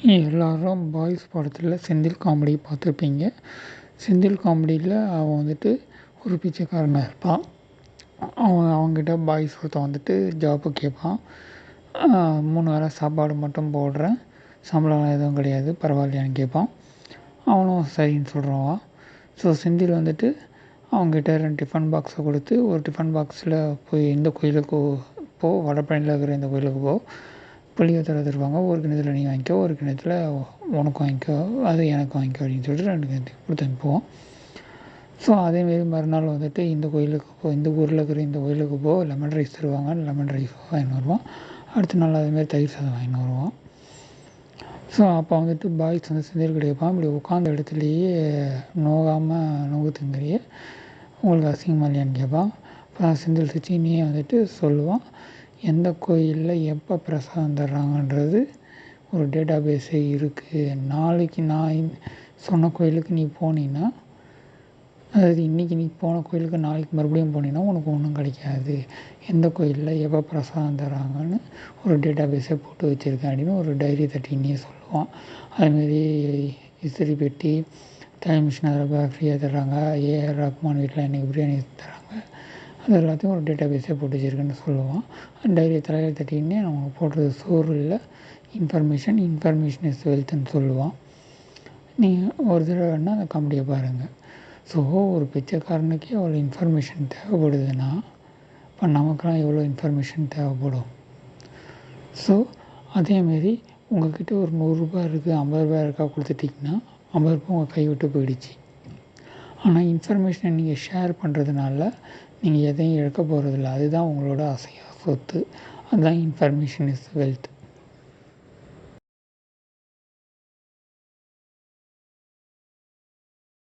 எல்லாரும் பாய்ஸ் படத்தில் செந்தில் காமெடி பார்த்துருப்பீங்க. செந்தில் காமெடியில் அவன் வந்துட்டு ஒரு பிச்சைக்காரனாக இருப்பான். அவன்கிட்ட பாய்ஸ் ஒருத்தன் வந்துட்டு ஜாப்பு கேட்பான். 3 வேளை சாப்பாடு மட்டும் போடுறேன், சம்பளம் எதுவும் கிடையாது, பரவாயில்லையான்னு கேட்பான். அவனும் சரின்னு சொல்கிறான். ஸோ செந்தில் வந்துட்டு அவங்ககிட்ட 2 டிஃபன் பாக்ஸை கொடுத்து, ஒரு டிஃபன் பாக்ஸில் போய் இந்த கோயிலுக்கு போ, வடபழனியில் இருக்கிற இந்த கோயிலுக்கு போ, புளியோதரை தருவாங்க, ஒரு கிணத்துல நீ வாங்கிக்கோ, ஒரு கிணத்துல உனக்கு வாங்கிக்கோ, அது எனக்கு வாங்கிக்கோ அப்படின்னு சொல்லிட்டு 2 கிணத்துக்கு கொடுத்து அனுப்புவோம். ஸோ அதேமாரி மறுநாள் வந்துட்டு இந்த கோயிலுக்கு போ, இந்த ஊரில் இருக்கிற இந்த கோயிலுக்கு போ, லெமன் ரைஸ் தருவாங்க, லெமன் ரைஸ் வாங்கின்னு வருவான். அடுத்த நாள் அதேமாரி தயிர் சாதம் வாங்கின்னு வருவான். ஸோ அப்போ வந்துட்டு பாய்ஸ் வந்து செந்தில் கிடைப்பான். இப்படி உட்காந்த இடத்துலையே நோகாமல் நோகு திங்கிறியே, உங்களுக்கு அசிங்கமாக இல்லையான்னு கேட்பான். இப்போ செந்தில் சிச்சினியே வந்துட்டு சொல்லுவான், எந்த கோயிலில் எப்போ பிரசாதம் தர்றாங்கன்றது ஒரு டேட்டா பேஸே இருக்குது. நாளைக்கு நான் சொன்ன கோயிலுக்கு நீ போனீன்னா, அதாவது இன்றைக்கி நீ போன கோயிலுக்கு நாளைக்கு மறுபடியும் போனீங்கன்னா உனக்கு ஒன்றும் கிடைக்காது. எந்த கோயிலில் எப்போ பிரசாதம் தர்றாங்கன்னு ஒரு டேட்டா பேஸை போட்டு வச்சுருக்கேன் அப்படின்னு ஒரு டைரி தட்டின்னே சொல்லுவான். அதுமாரி இஸ்திரி பெட்டி, டைம் மிஷின் அதில் ஃப்ரீயாக தர்றாங்க, ஏஆர் ரஹ்மான் வீட்டில் இன்றைக்கி பிரியாணி தராங்க, அது எல்லாத்தையும் ஒரு டேட்டா பேஸே போட்டு வச்சுருக்கேன்னு சொல்லுவான். டைரி தலையில் தட்டின்னே அவங்க போடுறது சோறு இல்லை, இன்ஃபர்மேஷன் இஸ் வெல்த்துன்னு சொல்லுவான். நீங்கள் ஒரு தடவை வேணால் அந்த காமெடியை பாருங்கள். ஸோ ஒரு பிச்சைக்காரனுக்கே அவ்வளோ இன்ஃபர்மேஷன் தேவைப்படுதுன்னா, இப்போ நமக்கெல்லாம் எவ்வளோ இன்ஃபர்மேஷன் தேவைப்படும். ஸோ அதேமாரி உங்கள்கிட்ட ஒரு 100 ரூபா இருக்குது, 50 ரூபா இருக்கா கொடுத்துட்டிங்கன்னா 50 ரூபா உங்கள் கை விட்டு போயிடுச்சு. ஆனால் இன்ஃபர்மேஷனை நீங்கள் ஷேர் பண்ணுறதுனால நீங்கள் எதையும் இழக்க போகிறதில்ல. அதுதான் உங்களோட அசையா சொத்து. அதுதான் இன்ஃபர்மேஷன் இஸ் வெல்த்.